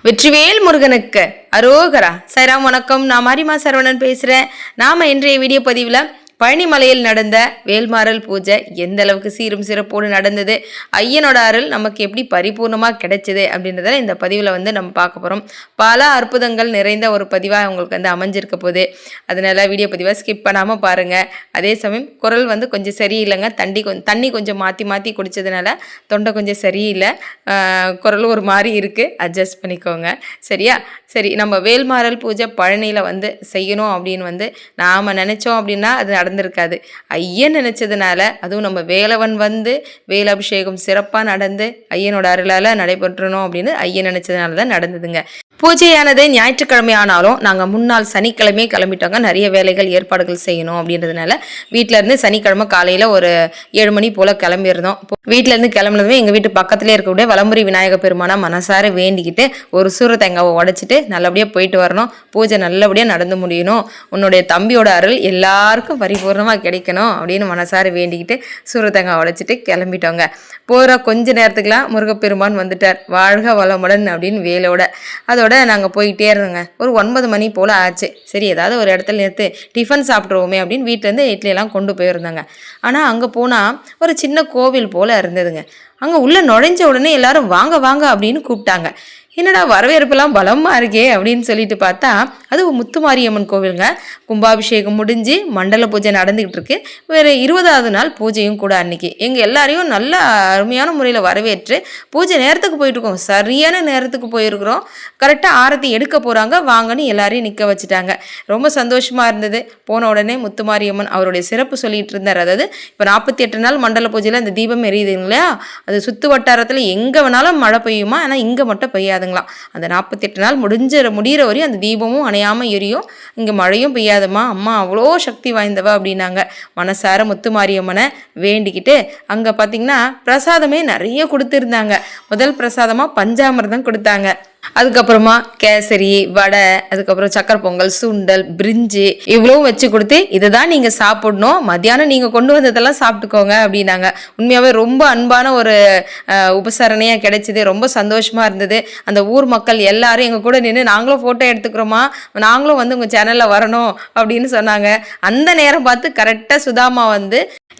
வெற்றிவேல் முருகனுக்கு அரோகரா. சைராம், வணக்கம். நான் மாரிமா சரவணன் பேசுகிறேன். நாம் இன்றைய வீடியோ பதிவில் பழனிமலையில் நடந்த வேல்மாறல் பூஜை எந்த அளவுக்கு சீரும் சிறப்போடு நடந்தது, ஐயனோட அருள் நமக்கு எப்படி பரிபூர்ணமாக கிடைச்சது அப்படின்றத இந்த பதிவில் நம்ம பார்க்க போகிறோம். பல அற்புதங்கள் நிறைந்த ஒரு பதிவாக உங்களுக்கு அமைஞ்சிருக்க போகுது. அதனால் வீடியோ பதிவாக ஸ்கிப் பண்ணாமல் பாருங்கள். அதே சமயம் குரல் கொஞ்சம் சரியில்லைங்க. தண்ணி கொஞ்சம் மாற்றி மாற்றி குடித்ததுனால தொண்டை கொஞ்சம் சரியில்லை, குரல் ஒரு மாதிரி இருக்குது, அட்ஜஸ்ட் பண்ணிக்கோங்க. சரியா? சரி, நம்ம வேல்மாறல் பூஜை பழனியில் செய்யணும் அப்படின்னு நாம் நினச்சோம் அப்படின்னா அது நடந்திருக்காது. ஐயன் நினச்சதுனால, அதுவும் நம்ம வேலவன் வேல் அபிஷேகம் சிறப்பாக நடந்து ஐயனோட அருளால் நடைபெற்றணும் அப்படின்னு ஐயன் நினச்சதுனால தான் நடந்ததுங்க. பூஜையானது ஞாயிற்றுக்கிழமை ஆனாலும் நாங்கள் முன்னாள் சனிக்கிழமையே கிளம்பிட்டோங்க. நிறைய வேலைகள் ஏற்பாடுகள் செய்யணும் அப்படின்றதுனால வீட்டிலேருந்து சனிக்கிழமை காலையில் ஒரு 7 மணி போல் கிளம்பியிருந்தோம். வீட்டிலேருந்து கிளம்புனதுமே எங்கள் வீட்டு பக்கத்துலேயே இருக்கக்கூடிய வலம்புரி விநாயக பெருமானா மனசார வேண்டிக்கிட்டு ஒரு சூர தேங்காவை உடைச்சிட்டு நல்லபடியாக போயிட்டு வரணும். பூஜை நல்லபடியாக நடந்து முடியணும், உன்னுடைய தம்பியோட அருள் எல்லாருக்கும் பரிபூர்ணமாக கிடைக்கணும் அப்படின்னு மனசார வேண்டிக்கிட்டு சூர தேங்காய் உடைச்சிட்டு கிளம்பிட்டோங்க. போகிற கொஞ்ச நேரத்துக்குலாம் முருகப்பெருமான் வந்துட்டார். வாழ்க வளமுடன் அப்படின்னு வேலோட. அதோட நாங்கள் போயிட்டே இருந்தோங்க. ஒரு 9 மணி போல் ஆச்சு. சரி, ஏதாவது ஒரு இடத்துல நிறுத்து டிஃபன் சாப்பிட்ருவோமே அப்படின்னு வீட்டிலேருந்து இட்லியெல்லாம் கொண்டு போயிருந்தாங்க. ஆனால் அங்கே போனால் ஒரு சின்ன கோவில் போல் இருந்ததுங்க. அங்கே உள்ளே நுழைஞ்ச உடனே எல்லாரும் வாங்க வாங்க அப்படின்னு கூப்பிட்டாங்க. என்னடா வரவேற்பெல்லாம் பலமாக இருக்கே அப்படின்னு சொல்லிட்டு பார்த்தா அது முத்துமாரியம்மன் கோவிலுங்க. கும்பாபிஷேகம் முடிஞ்சு மண்டல பூஜை நடந்துக்கிட்டு இருக்கு. வேறு 20வது நாள் பூஜையும் கூட. அன்னைக்கு எங்கள் எல்லாரையும் நல்ல அருமையான முறையில் வரவேற்று பூஜை நேரத்துக்கு போயிட்டுருக்கோம். சரியான நேரத்துக்கு போயிருக்கிறோம். கரெக்டாக ஆரத்தி எடுக்க போகிறாங்க, வாங்கன்னு எல்லாரையும் நிற்க வச்சுட்டாங்க. ரொம்ப சந்தோஷமாக இருந்தது. போன உடனே முத்துமாரியம்மன் அவருடைய சிறப்பு சொல்லிட்டு இருந்தார். அதாவது இப்போ 48 நாள் மண்டல பூஜையில் அந்த தீபம் எரியுதுங்க இல்லையா, அது சுற்று வட்டாரத்தில் எங்கே வேணாலும் மழை பெய்யுமா, ஆனால் இங்கே மட்டும் பெய்யாது. அந்த 48 நாள் முடிகிற வரையும் அந்த தீபமும் அணையாம எரியும், இங்க மழையும் பெய்யாதம்மா, அம்மா அவ்வளோ சக்தி வாய்ந்தவ அப்படின்னாங்க. மனசார முத்துமாரியம்மனை வேண்டிக்கிட்டு அங்க பாத்தீங்கன்னா பிரசாதமே நிறைய கொடுத்துருந்தாங்க. முதல் பிரசாதமா பஞ்சாமிர்தம் கொடுத்தாங்க. அதுக்கப்புறமா கேசரி, வடை, அதுக்கப்புறம் சக்கரை பொங்கல், சுண்டல், பிரிஞ்சு இவ்வளவும் வச்சு கொடுத்து இதை தான் நீங்கள் சாப்பிடணும், மத்தியானம் நீங்கள் கொண்டு வந்ததெல்லாம் சாப்பிட்டுக்கோங்க அப்படின்னாங்க. உண்மையாகவே ரொம்ப அன்பான ஒரு உபசரணையாக கிடைச்சிது. ரொம்ப சந்தோஷமாக இருந்தது. அந்த ஊர் மக்கள் எல்லாரும் எங்கள் கூட நின்று நாங்களும் ஃபோட்டோ எடுத்துக்கிறோமா, நாங்களும் உங்கள் சேனலில் வரணும் அப்படின்னு சொன்னாங்க. அந்த நேரம் பார்த்து கரெக்டாக சுதாமா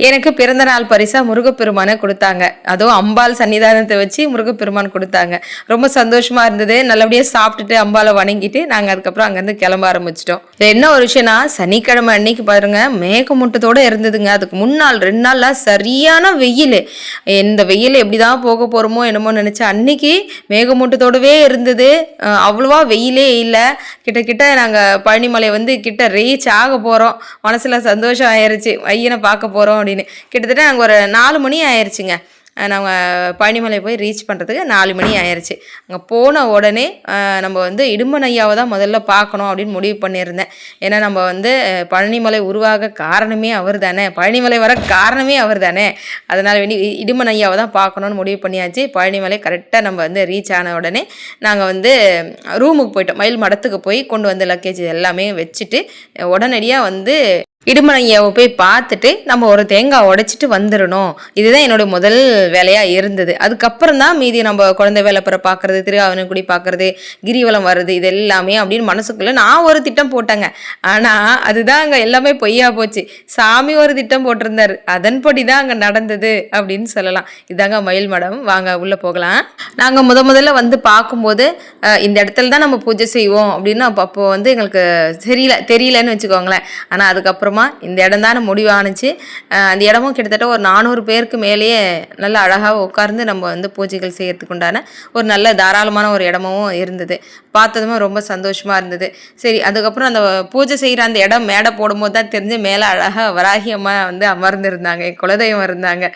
எனக்கு பிறந்த நாள் பரிசா முருகப்பெருமானை கொடுத்தாங்க. அதுவும் அம்பாள் சன்னிதானத்தை வச்சு முருகப்பெருமான் கொடுத்தாங்க. ரொம்ப சந்தோஷமா இருந்தது. நல்லபடியாக சாப்பிட்டுட்டு அம்பாலை வணங்கிட்டு நாங்கள் அதுக்கப்புறம் அங்கேருந்து கிளம்ப ஆரம்பிச்சிட்டோம். என்ன ஒரு விஷயம்னா, சனிக்கிழமை அன்னைக்கு பாருங்க மேகமூட்டத்தோடு இருந்ததுங்க. அதுக்கு முன்னாள் 2 நாள்லாம் சரியான வெயில். இந்த வெயில் எப்படிதான் போக போகிறோமோ என்னமோ நினச்சா, அன்னைக்கு மேகமூட்டத்தோடவே இருந்தது. அவ்வளோவா வெயிலே இல்லை. கிட்ட நாங்கள் பழனிமலை கிட்ட ரீச் ஆக போகிறோம். மனசில் சந்தோஷம் ஆயிடுச்சு, ஐயனை பார்க்க போகிறோம் அப்படின்னு. கிட்டத்தட்ட நாங்கள் ஒரு 4 மணி ஆயிடுச்சுங்க. நாங்கள் பழனிமலை போய் ரீச் பண்ணுறதுக்கு 4 மணி ஆயிடுச்சு. அங்கே போன உடனே நம்ம இடும்பன் ஐயாவை தான் முதல்ல பார்க்கணும் அப்படின்னு முடிவு பண்ணியிருந்தேன். ஏன்னா நம்ம பழனிமலை உருவாக காரணமே அவர் தானே, பழனிமலை வர காரணமே அவர் தானே. அதனால் இடும்பன் ஐயாவை தான் பார்க்கணுன்னு முடிவு பண்ணியாச்சு. பழனிமலை கரெக்டாக நம்ம ரீச் ஆன உடனே நாங்கள் ரூமுக்கு போயிட்டோம். மயில் மடத்துக்கு போய் கொண்டு லக்கேஜ் எல்லாமே வச்சுட்டு உடனடியாக இடுமன் ஐயாவை போய் பார்த்துட்டு நம்ம ஒரு தேங்காய் உடைச்சிட்டு வந்துடணும். இதுதான் என்னோட முதல் வேலையாக இருந்தது. அதுக்கப்புறம் தான் மீதி நம்ம குழந்தை வேலைப்புற பார்க்குறது, திருவாவனக்குடி பார்க்குறது, கிரிவலம் வர்றது, இது எல்லாமே அப்படின்னு மனசுக்குள்ளே நான் ஒரு திட்டம் போட்டேங்க. ஆனால் அதுதான் அங்கே எல்லாமே பொய்யா போச்சு. சாமி ஒரு திட்டம் போட்டிருந்தார், அதன்படி தான் அங்கே நடந்தது அப்படின்னு சொல்லலாம். இதாங்க மயில் மடம். வாங்க உள்ளே போகலாம். நாங்கள் முதல்ல பார்க்கும்போது இந்த இடத்துல தான் நம்ம பூஜை செய்வோம் அப்படின்னு அப்போ எங்களுக்கு தெரியலன்னு வச்சுக்கோங்களேன். ஆனால் அதுக்கப்புறம் இந்த இடம் தான் முடிவானுச்சு. அந்த இடமும் கிட்டத்தட்ட ஒரு 400 பேருக்கு மேலேயே நல்ல அழகாக உட்கார்ந்து நம்ம பூஜைகள் செய்யறதுக்கு உண்டான ஒரு நல்ல தாராளமான ஒரு இடமும் இருந்தது. பார்த்ததுமே ரொம்ப சந்தோஷமாக இருந்தது. சரி, அதுக்கப்புறம் அந்த பூஜை செய்கிற அந்த இடம் மேடை போடும்போது தான் தெரிஞ்சு மேலே அழகாக வராகியமாக அமர்ந்துருந்தாங்க, குலதெய்வம் இருந்தாங்க.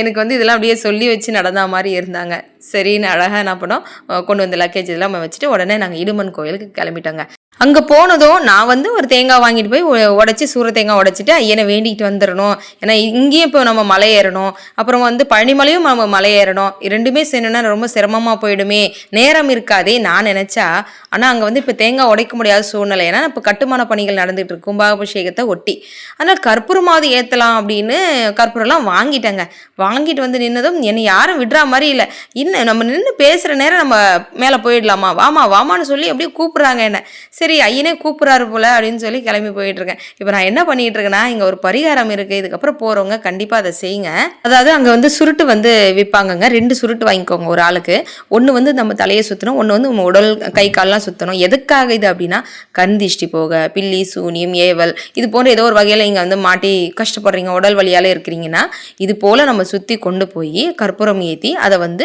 எனக்கு இதெல்லாம் அப்படியே சொல்லி வச்சு நடந்த மாதிரி இருந்தாங்க. சரின்னு அழகாக என்ன பண்ணோம், கொண்டு லக்கேஜ் இதெல்லாம் வச்சுட்டு உடனே நாங்கள் இடுமன் கோயிலுக்கு கிளம்பிட்டோங்க. அங்கே போனதும் நான் ஒரு தேங்காய் வாங்கிட்டு போய் உடச்சி சூர தேங்காய் உடைச்சிட்டு ஐயனை வேண்டிக்கிட்டு வந்துடணும். ஏன்னா இங்கேயும் இப்போ நம்ம மலை ஏறணும், அப்புறம் பழனிமலையும் நம்ம மலை ஏறணும். 2மே செய்யணும்னா ரொம்ப சிரமமாக போயிடுமே, நேரம் இருக்காதே நான் நினச்சா. ஆனால் அங்கே இப்போ தேங்காய் உடைக்க முடியாத சூழ்நிலை. ஏன்னா இப்போ கட்டுமான பணிகள் நடந்துகிட்டு இருக்கு கும்பாபிஷேகத்தை ஒட்டி. அதனால் கற்பூரமாவது ஏற்றலாம் அப்படின்னு கற்பூரம்லாம் வாங்கிட்டேங்க. வாங்கிட்டு நின்னதும் என்னை யாரும் விடுற மாதிரி இல்லை. என்ன நம்ம நின்று பேசுகிற நேரம் நம்ம மேலே போயிடலாமா, வாமா வாமான்னு சொல்லி அப்படியே கூப்பிட்றாங்க என்ன. சரி ஐயனே கூப்பிட்றாரு போல் அப்படின்னு சொல்லி கிளம்பி போயிட்டுருக்கேன். இப்போ நான் என்ன பண்ணிகிட்டு இருக்கேன்னா, இங்கே ஒரு பரிகாரம் இருக்குது, இதுக்கப்புறம் போகிறவங்க கண்டிப்பாக அதை செய்யுங்க. அதாவது அங்கே வந்து சுருட்டு வந்து விற்பாங்கங்க. 2 சுருட்டு வாங்கிக்கோங்க ஒரு ஆளுக்கு. ஒன்று வந்து நம்ம தலையை சுற்றணும், ஒன்று வந்து நம்ம உடல் கை கால்லாம் சுற்றணும். எதுக்காக இது அப்படின்னா, கண் திஷ்டி போக, பில்லி சூனியம் ஏவல் இது போன்ற ஏதோ ஒரு வகையில் இங்கே வந்து மாட்டி கஷ்டப்படுறீங்க, உடல் வலியால் இருக்கிறீங்கன்னா இது போல் நம்ம சுற்றி கொண்டு போய் கற்பூரம் ஏற்றி அதை வந்து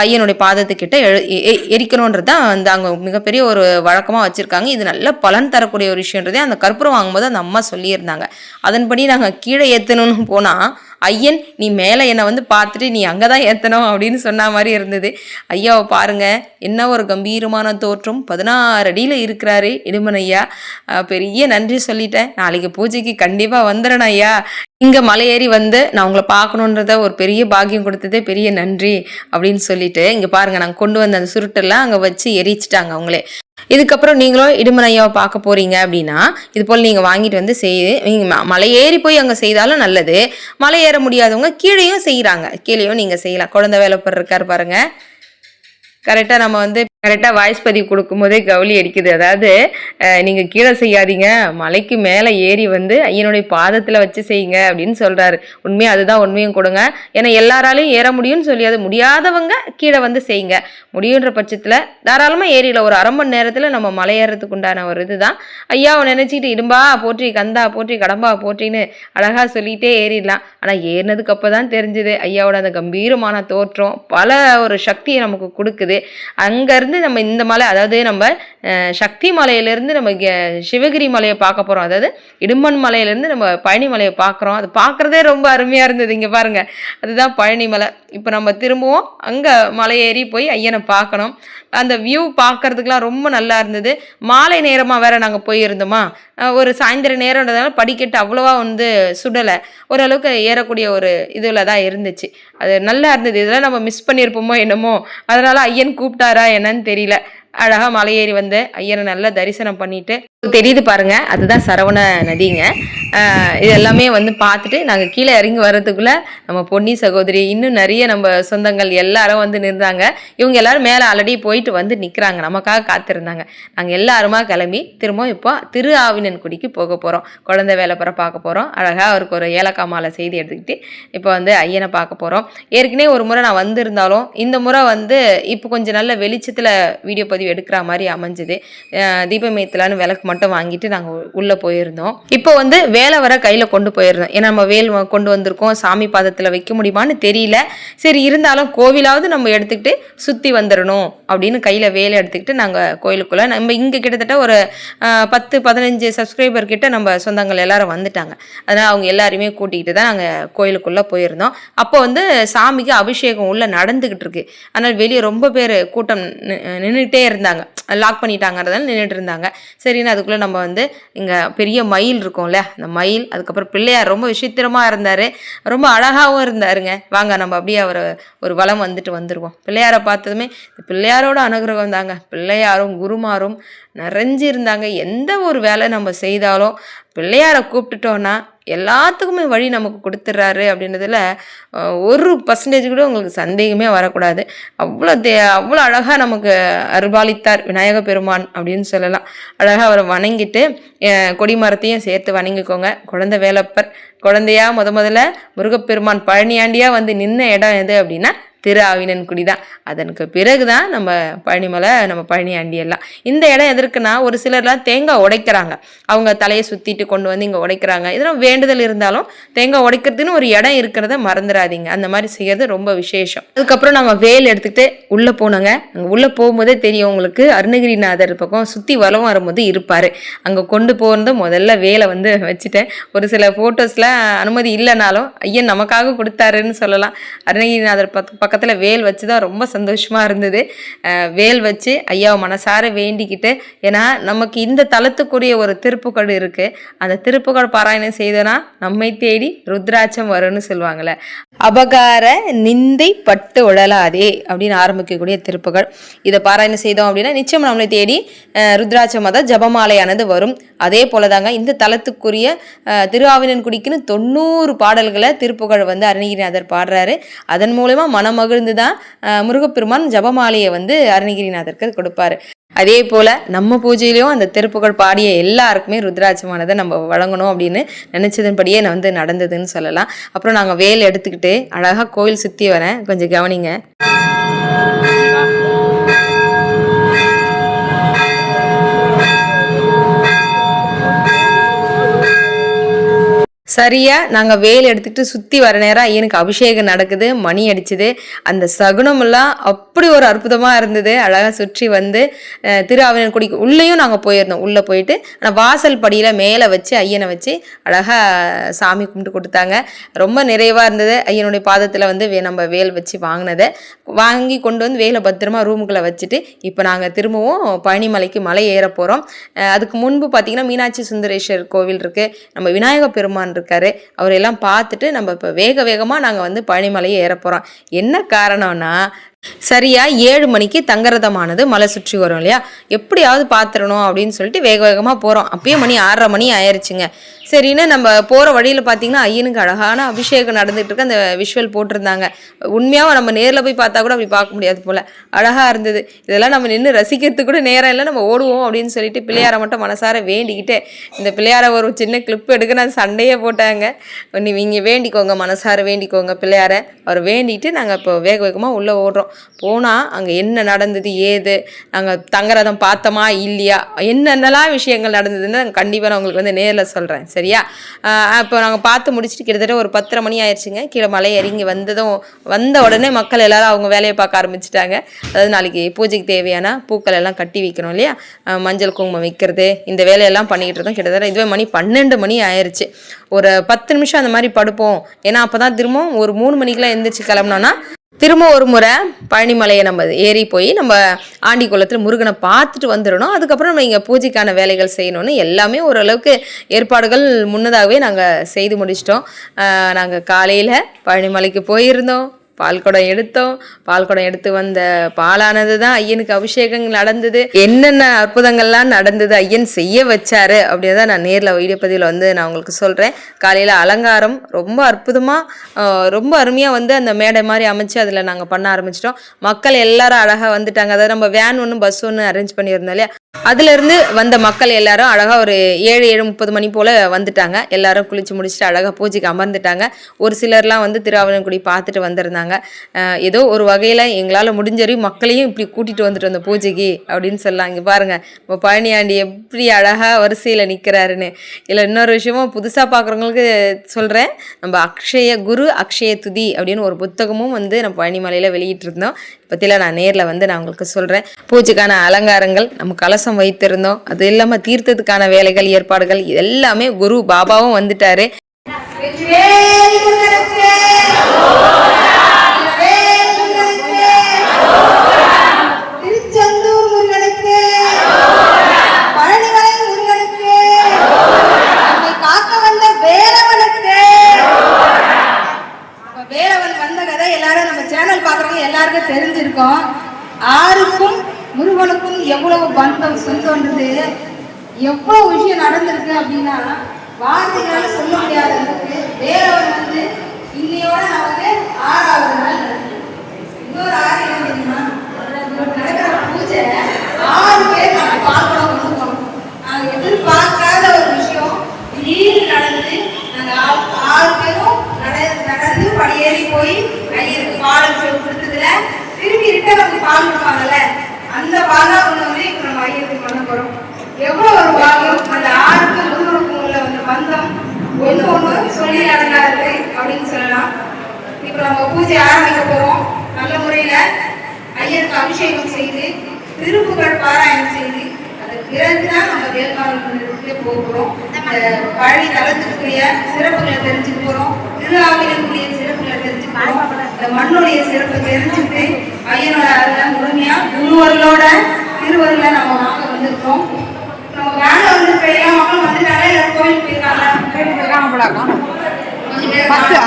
ஐயனுடைய பாதத்துக்கிட்ட எரிக்கணுன்றது தான் வந்து அங்கே மிகப்பெரிய ஒரு வழக்கமாக வச்சுருக்காங்க. இது நல்ல பலன் தரக்கூடிய ஒரு விஷயன்றதே அந்த கற்பூரம் வாங்கும்போது அந்த அம்மா சொல்லியிருந்தாங்க. அதன்படி நாங்கள் கீழே ஏற்றணும்னு போனால் ஐயன் நீ மேலே என்னை வந்து பார்த்துட்டு நீ அங்கே தான் ஏற்றணும் அப்படின்னு சொன்ன மாதிரி இருந்தது. ஐயாவை பாருங்கள், என்ன ஒரு கம்பீரமான தோற்றம், 16 அடியில் இருக்கிறாரு இடுமன் ஐயா. பெரிய நன்றி சொல்லிட்டேன். நாளைக்கு பூஜைக்கு கண்டிப்பாக வந்துடணும் ஐயா. இங்கே மலையேறி வந்து நான் உங்களை பார்க்கணுன்றத ஒரு பெரிய பாக்கியம் கொடுத்ததே பெரிய நன்றி அப்படின்னு சொல்லிட்டு இங்கே பாருங்கள், நாங்கள் கொண்டு வந்த அந்த சுருட்டெல்லாம் அங்கே வச்சு எரிச்சிட்டாங்க அவங்களே. இதுக்கப்புறம் நீங்களும் இடுமன் ஐயாவை பார்க்க போகிறீங்க அப்படின்னா இது போல் நீங்கள் வாங்கிட்டு வந்து நீங்கள் மலை ஏறி போய் அங்கே செய்தாலும் நல்லது. மலை ஏற முடியாதவங்க கீழேயும் செய்கிறாங்க, கீழேயும் நீங்கள் செய்யலாம். குழந்தை வேலைப்பர் இருக்கார் பாருங்கள். கரெக்டாக நம்ம வந்து கரெக்டாக வாய்ஸ் பதிவு கொடுக்கும்போதே கவுளி அடிக்குது. அதாவது நீங்கள் கீழே செய்யாதீங்க, மலைக்கு மேலே ஏறி வந்து ஐயனுடைய பாதத்தில் வச்சு செய்யுங்க அப்படின்னு சொல்கிறாரு. உண்மையாக அதுதான் உண்மையும் கொடுங்க. ஏன்னா எல்லாராலையும் ஏற முடியும்னு சொல்லி அது முடியாதவங்க கீழே வந்து செய்யுங்க. முடியுன்ற பட்சத்தில் தாராளமாக ஏறியில் ஒரு அரை மணி நேரத்தில் நம்ம மலை ஏறதுக்கு உண்டான ஒரு இதுதான். ஐயாவை நினச்சிக்கிட்டு இடும்பா போற்றி, கந்தா போற்றி, கடம்பா போற்றின்னு அழகாக சொல்லிகிட்டே ஏறிடலாம். ஆனால் ஏறினதுக்கு அப்போ தான் தெரிஞ்சுது ஐயாவோட அந்த கம்பீரமான தோற்றம் பல ஒரு சக்தியை நமக்கு கொடுக்குது. அங்கேருந்து நம்ம இந்த மலை, அதாவது நம்ம சக்தி மலையிலேருந்து நம்ம சிவகிரி மலையை பார்க்க போகிறோம். அதாவது இடும்பன் மலையிலேருந்து நம்ம பழனி மலையை பார்க்குறோம். அது பார்க்குறதே ரொம்ப அருமையாக இருந்தது. இங்கே பாருங்கள், அதுதான் பழனி மலை. இப்போ நம்ம திரும்பவும் அங்கே மலை ஏறி போய் ஐயனை பார்க்கணும். அந்த வியூ பார்க்கறதுக்கெலாம் ரொம்ப நல்லா இருந்தது. மாலை நேரமாக வேறு நாங்கள் போயிருந்தோமா, ஒரு சாயந்தர நேரம்ன்றதுனால படிக்கட்டு அவ்வளோவா வந்து சுடலை, ஓரளவுக்கு ஏறக்கூடிய ஒரு இதில் தான் இருந்துச்சு. அது நல்லா இருந்தது. இதெல்லாம் நம்ம மிஸ் பண்ணியிருப்போமோ என்னமோ, அதனால் ஐயன் கூப்பிட்டாரா என்னன்னு தெரியல. அழகாக மலையேறி வந்து ஐயனை நல்லா தரிசனம் பண்ணிட்டு தெரியுது பாருங்க, அதுதான் சரவண நதிங்க. இது எல்லாமே வந்து பார்த்துட்டு நாங்கள் கீழே இறங்கி வர்றதுக்குள்ளே நம்ம பொன்னி சகோதரி இன்னும் நிறைய நம்ம சொந்தங்கள் எல்லாரும் வந்து நின்றாங்க. இவங்க எல்லாரும் மேலே ஆல்ரெடி போயிட்டு வந்து நிற்கிறாங்க, நமக்காக காத்திருந்தாங்க. நாங்கள் எல்லாருமா கிளம்பி திரும்ப இப்போ திரு ஆவினன்குடிக்கு போக போகிறோம். குழந்தை வேலைப்புற பார்க்க போகிறோம். அழகாக அவருக்கு ஒரு ஏலக்காய் மாலை செய்தி எடுத்துக்கிட்டு இப்போ வந்து ஐயனை பார்க்க போகிறோம். ஏற்கனவே ஒரு முறை நான் வந்திருந்தாலும் இந்த முறை வந்து இப்போ கொஞ்சம் நல்ல வெளிச்சத்தில் வீடியோ பதிவு எடுக்கிற மாதிரி அமைஞ்சுது. தீபமேத்தலான்னு விளக்கு மட்டும் வாங்கிட்டு நாங்கள் உள்ளே போயிருந்தோம். இப்போ வந்து வேலை வர கையில் கொண்டு போயிருந்தோம். ஏன்னா நம்ம வேல் கொண்டு வந்திருக்கோம், சாமி பாதத்தில் வைக்க முடியுமான்னு தெரியல. சரி இருந்தாலும் கோவிலாவது நம்ம எடுத்துக்கிட்டு சுற்றி வந்துடணும் அப்படின்னு கையில் வேலை எடுத்துக்கிட்டு நாங்கள் கோயிலுக்குள்ளே நம்ம இங்கே கிட்டத்தட்ட ஒரு 10-15 சப்ஸ்கிரைபர் கிட்ட நம்ம சொந்தங்கள் எல்லாரும் வந்துட்டாங்க. அதனால் அவங்க எல்லாருமே கூட்டிகிட்டு தான் நாங்கள் கோயிலுக்குள்ளே போயிருந்தோம். அப்போ வந்து சாமிக்கு அபிஷேகம் உள்ளே நடந்துக்கிட்டு இருக்கு. அதனால் வெளியே ரொம்ப பேர் கூட்டம் நின்றுட்டே இருந்தாங்க, லாக் பண்ணிட்டாங்கிறதால நின்றுட்டு இருந்தாங்க. சரின்னு அதுக்குள்ளே நம்ம வந்து இங்கே பெரிய மயில் இருக்கும்ல, அந்த மயில், அதுக்கப்புறம் பிள்ளையார் ரொம்ப விசித்திரமாக இருந்தார், ரொம்ப அழகாகவும் இருந்தாருங்க. வாங்க நம்ம அப்படியே அவரை ஒரு வளம் வந்துட்டு வந்துடுவோம். பிள்ளையாரை பார்த்ததுமே பிள்ளையாரோட அனுகிரகம் தாங்க. பிள்ளையாரும் குருமாரும் நிறைஞ்சு இருந்தாங்க. எந்த ஒரு வேலை நம்ம செய்தாலும் பிள்ளையாரை கூப்பிட்டுட்டோன்னா எல்லாத்துக்குமே வழி நமக்கு கொடுத்துட்றாரு அப்படின்றதுல 1% கூட உங்களுக்கு சந்தேகமே வரக்கூடாது. அவ்வளோ அழகாக நமக்கு அருள்பாலித்தார் விநாயக பெருமான் அப்படின்னு சொல்லலாம். அழகாக அவரை வணங்கிட்டு கொடிமரத்தையும் சேர்த்து வணங்கிக்கோங்க. குழந்தை வேலப்பர் குழந்தையா முதல்ல முருகப்பெருமான் பழனியாண்டியாக வந்து நின்ன இடம் எது அப்படின்னா திரு ஆவினன்குடி தான். அதற்கு பிறகு தான் நம்ம பழனிமலை, நம்ம பழனி ஆண்டியெல்லாம். இந்த இடம் எதற்குன்னா, ஒரு சிலர்லாம் தேங்காய் உடைக்கிறாங்க, அவங்க தலையை சுற்றிட்டு கொண்டு வந்து இங்கே உடைக்கிறாங்க. இதெல்லாம் வேண்டுதல் இருந்தாலும் தேங்காய் உடைக்கிறதுன்னு ஒரு இடம் இருக்கிறத மறந்துடாதீங்க. அந்த மாதிரி செய்யறது ரொம்ப விசேஷம். அதுக்கப்புறம் நாங்கள் வேல் எடுத்துக்கிட்டு உள்ளே போனோங்க. அங்கே உள்ளே போகும்போதே தெரியும் உங்களுக்கு, அருணகிரிநாதர் பக்கம் சுற்றி வலம் வரும்போது இருப்பார். அங்கே கொண்டு போகிறது முதல்ல வேலை வந்து வச்சுட்டேன். ஒரு சில ஃபோட்டோஸ்லாம் அனுமதி இல்லைனாலும் ஐயன் நமக்காக கொடுத்தாருன்னு சொல்லலாம். அருணகிரிநாதர் பக்கத்தில் வேல் வச்சு தான் ரொம்ப சந்தோஷமாக இருந்தது. வேல் வச்சு ஐயாவை மனசார வேண்டிக்கிட்டு, ஏன்னா நமக்கு இந்த தலத்துக்குரிய ஒரு திருப்புகழ் இருக்குது. அந்த திருப்புகழ் பாராயணம் செய்தோன்னா நம்மை தேடி ருத்ராட்சம் வரும்னு சொல்லுவாங்கள்ல, அபகார நிந்தை பட்டு உழலாதே அப்படின்னு ஆரம்பிக்கக்கூடிய திருப்புகழ். இதை பாராயணம் செய்தோம் அப்படின்னா நிச்சயம் நம்மளை தேடி ருத்ராட்சம் தான் ஜபமாலையானது வரும். அதே போல தாங்க இந்த தலத்துக்குரிய திருஆவினன்குடிக்குன்னு 90 பாடல்களை திருப்புகழ் வந்து அருணகிரிநாதர் பாடுறாரு. அதன் மூலமா மனமகிழ்ச்சி மகிழ்ந்து தான் முருகப்பெருமான் ஜபமாலையை வந்து அருணகிரிநாதருக்கு கொடுப்பாரு. அதே போல் நம்ம பூஜையிலையும் அந்த திருப்புகழ் பாடிய எல்லாருக்குமே ருத்ராட்சமானதை நம்ம வழங்கணும் அப்படின்னு நினச்சதன்படியே வந்து நடந்ததுன்னு சொல்லலாம். அப்புறம் நாங்கள் வேல் எடுத்துக்கிட்டு அழகாக கோயில் சுற்றி வரேன், கொஞ்சம் கவனிங்க. சரியாக நாங்கள் வேல் எடுத்துக்கிட்டு சுற்றி வர நேரம் ஐயனுக்கு அபிஷேகம் நடக்குது, மணி அடிச்சுது. அந்த சகுனமெல்லாம் அப்படி ஒரு அற்புதமாக இருந்தது. அழகாக சுற்றி வந்து திருஆவினன்குடிக்கு உள்ளேயும் நாங்கள் போயிருந்தோம். உள்ளே போயிட்டு ஆனால் வாசல் படியில் மேலே வச்சு ஐயனை வச்சு அழகாக சாமி கும்பிட்டு கொடுத்தாங்க. ரொம்ப நிறைவாக இருந்தது. ஐயனுடைய பாதத்தில் வந்து நம்ம வேல் வச்சு வாங்கினதை வாங்கி கொண்டு வந்து வேலை பத்திரமா ரூமுக்குள்ளே வச்சுட்டு இப்போ நாங்கள் திரும்பவும் பழனிமலைக்கு மலை ஏற போகிறோம். அதுக்கு முன்பு பார்த்திங்கன்னா மீனாட்சி சுந்தரேஸ்வர் கோவில் இருக்குது, நம்ம விநாயக பெருமான் இருக்காரு. அவரெல்லாம் பார்த்துட்டு நம்ம இப்போ வேகமாக நாங்கள் வந்து பழனிமலையை ஏற போகிறோம். என்ன காரணம்னா சரியா 7 மணிக்கு தங்கரதமானது மலை சுற்றி வரும் இல்லையா, எப்படியாவது பார்த்துடணும் அப்படின்னு சொல்லிட்டு வேகமாக போகிறோம். அப்பயே மணி 6:30 மணி ஆயிடுச்சுங்க. சரின்னு நம்ம போகிற வழியில் பார்த்திங்கன்னா ஐயனுக்கு அழகான அபிஷேகம் நடந்துகிட்டு இருக்கு. அந்த விஷுவல் போட்டிருந்தாங்க. உண்மையாக நம்ம நேரில் போய் பார்த்தா கூட அப்படி பார்க்க முடியாது போல், அழகாக இருந்தது. இதெல்லாம் நம்ம நின்று ரசிக்கிறதுக்கு கூட நேரம் இல்லை, நம்ம ஓடுவோம் அப்படின்னு சொல்லிட்டு பிள்ளையாரை மட்டும் மனசார வேண்டிக்கிட்டு இந்த பிள்ளையாரை ஒரு சின்ன கிளிப் எடுக்க நான் சண்டையே போட்டாங்க. நீங்கள் வேண்டிக்கோங்க, மனசார வேண்டிக்கோங்க பிள்ளையாரை. அவர் வேண்டிட்டு நாங்கள் இப்போ வேகமாக உள்ளே ஓடுறோம். போனால் அங்கே என்ன நடந்தது ஏது, நாங்கள் தங்கரதம் பார்த்தோமா இல்லையா, என்னென்னலாம் விஷயங்கள் நடந்ததுன்னு கண்டிப்பாக நான் உங்களுக்கு வந்து நேரில் சொல்கிறேன். சரியா, இப்போ நாங்கள் பார்த்து முடிச்சுட்டு கிட்டத்தட்ட ஒரு 10:30 மணி ஆயிடுச்சுங்க. கீழே மலை இறங்கி வந்த உடனே மக்கள் எல்லாரும் அவங்க வேலையை பார்க்க ஆரம்பிச்சிட்டாங்க. அதாவது நாளைக்கு பூஜைக்கு தேவையான பூக்கள் எல்லாம் கட்டி வைக்கணும் இல்லையா, மஞ்சள் குங்குமம் வைக்கிறது, இந்த வேலையெல்லாம் பண்ணிக்கிட்டு இருந்தோம். கிட்டத்தட்ட இதுவே மணி 12 மணி ஆயிடுச்சு. ஒரு 10 நிமிஷம் அந்த மாதிரி படுப்போம், ஏன்னா அப்போ தான் திரும்பவும் ஒரு 3 மணிக்கெலாம் எழுந்திரிச்சு கிளம்புனோன்னா திரும்ப ஒரு முறை பழனிமலையை நம்ம ஏறி போய் நம்ம ஆண்டி குளத்தில் முருகனை பார்த்துட்டு வந்துடணும். அதுக்கப்புறம் நம்ம இங்கே பூஜைக்கான வேலைகள் செய்யணும்னு எல்லாமே ஓரளவுக்கு ஏற்பாடுகள் முன்னதாகவே நாங்கள் செய்து முடிச்சிட்டோம். நாங்கள் காலையில் பழனிமலைக்கு போயிருந்தோம், பால்குடம் எடுத்து வந்த பாலானது தான் ஐயனுக்கு அபிஷேகம் நடந்தது. என்னென்ன அற்புதங்கள்லாம் நடந்தது, ஐயன் செய்ய வச்சாரு அப்படின்னு தான் நான் நேரில் வீடியோ பதிவில் வந்து நான் உங்களுக்கு சொல்கிறேன். காலையில் அலங்காரம் ரொம்ப அற்புதமாக ரொம்ப அருமையாக வந்து அந்த மேடை மாதிரி அமைச்சு அதில் நாங்கள் பண்ண ஆரம்பிச்சிட்டோம். மக்கள் எல்லாரும் அழகாக வந்துட்டாங்க. அதாவது நம்ம வேன் ஒன்று பஸ் ஒன்று அரேஞ்ச் பண்ணியிருந்தோம் இல்லையா, அதுலேருந்து வந்த மக்கள் எல்லாரும் அழகாக ஒரு 7:30 மணி போல் வந்துட்டாங்க. எல்லாரும் குளிச்சு முடிச்சுட்டு அழகாக பூஜைக்கு அமர்ந்துட்டாங்க. ஒரு சிலர்லாம் வந்து திருஆவினன்குடி பார்த்துட்டு வந்திருந்தாங்க. ஏதோ ஒரு வகையில் எங்களால் முடிஞ்சவரையும் மக்களையும் இப்படி கூட்டிகிட்டு வந்துட்டு வந்த பூஜைக்கு அப்படின்னு சொல்லலாம். இங்கே பாருங்கள் நம்ம பழனியாண்டி எப்படி அழகாக வரிசையில் நிற்கிறாருன்னு. இல்லை இன்னொரு விஷயமும் புதுசாக பார்க்குறவங்களுக்கு சொல்கிறேன், நம்ம அக்ஷய துதி அப்படின்னு ஒரு புத்தகமும் வந்து நம்ம பழனிமலையில் வெளியிட்டிருந்தோம். பற்றிலாம் நான் நேரில் வந்து நான் உங்களுக்கு சொல்கிறேன். பூஜைக்கான அலங்காரங்கள் நம்ம கலசம் வைத்திருந்தோம், அது இல்லாமல் தீர்த்தத்துக்கான வேலைகள் ஏற்பாடுகள் எல்லாமே குரு பாபாவும் வந்துட்டாரு. எல்லாருக்கும் தெரிஞ்சிருக்கோம். ஆருக்கும் முருகனுக்கும் எவ்வளவு பந்தம் சொந்தம்ன்றது, எவ்வளவு விஷயம் நடந்திருக்கு அப்படின்னா வார்த்தைகளால சொல்ல முடியாத அளவுக்கு. வேறவன் வந்து இன்னையோட நமக்கு 6வது நாள் நடக்குது. இன்னொரு 6 தெரியுமா, நடக்கிற பூஜை 6 பேர் நம்ம பார்க்கணும் வந்துருக்கோம். நாங்கள் எதிர்பார்க்காத ஒரு விஷயம் திடீர்னு நடந்து நாங்கள் 6 பேரும் நடந்து படியேறி போய் ஐயருக்கு பாடம் சொல்லி கொடுத்ததுல திரும்பி ரிட்டர்ன் வந்து பால் கொடுப்பாங்கல்ல, அந்த பாலா ஒன்று வந்து இப்போ நம்ம ஐயருக்கு பண்ண போகிறோம். எவ்வளோ ஒரு பாகம், அந்த 6 பேர் முருகனுக்கும் உள்ள வந்து பந்தம் ஒன்று சொல்லி அடங்காது அப்படின்னு சொல்லலாம். இப்போ நம்ம பூஜை ஆரம்பிக்க போகிறோம். நல்ல முறையில் ஐயருக்கு அபிஷேகம் செய்து திருப்புகழ் பாராயணம் செய்து அதுக்கு பிறகுதான் நம்ம வேல்மாறலுக்கு போகிறோம். இந்த பழனி தலத்துக்குரிய சிறப்புகளை தெரிஞ்சுக்க போகிறோம், திருஆவினன்குடிய சிறப்புகளை தெரிஞ்சுக்க போகிறோம், இந்த மண்ணுடைய சிறப்பை தெரிஞ்சுட்டு ஐயனோட அதில் முழுமையாக குருவர்களோட திருவருளை நம்ம வாங்க வந்திருக்கோம். நம்ம வேலை வந்திருக்க எல்லா மக்களும் வந்துட்டாங்க, எல்லாரும் கோயிலுக்கு போயிருக்காங்க. மனசார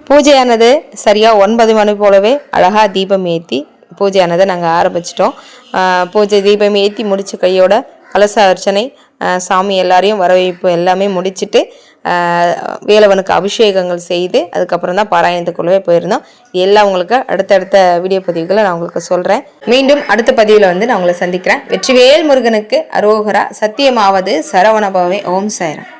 பூஜையானது சரியாக 9 மணி போலவே அழகாக தீபம் ஏற்றி பூஜையானதை நாங்கள் ஆரம்பிச்சிட்டோம். பூஜை தீபம் ஏற்றி முடிச்ச கையோட கலச அர்ச்சனை, சாமி எல்லாரையும் வரவேற்பு எல்லாமே முடிச்சுட்டு வேலவனுக்கு அபிஷேகங்கள் செய்து அதுக்கப்புறம் தான் பாராயணத்துக்குள்ளவே போயிருந்தோம். எல்லாம் உங்களுக்கு அடுத்தடுத்த வீடியோ பதிவுகளை நான் உங்களுக்கு சொல்கிறேன். மீண்டும் அடுத்த பதிவில் நான் உங்களை சந்திக்கிறேன். வெற்றிவேல் முருகனுக்கு அரோகரா. சத்தியமாவது சரவணபவே. ஓம் சாய்ராம்.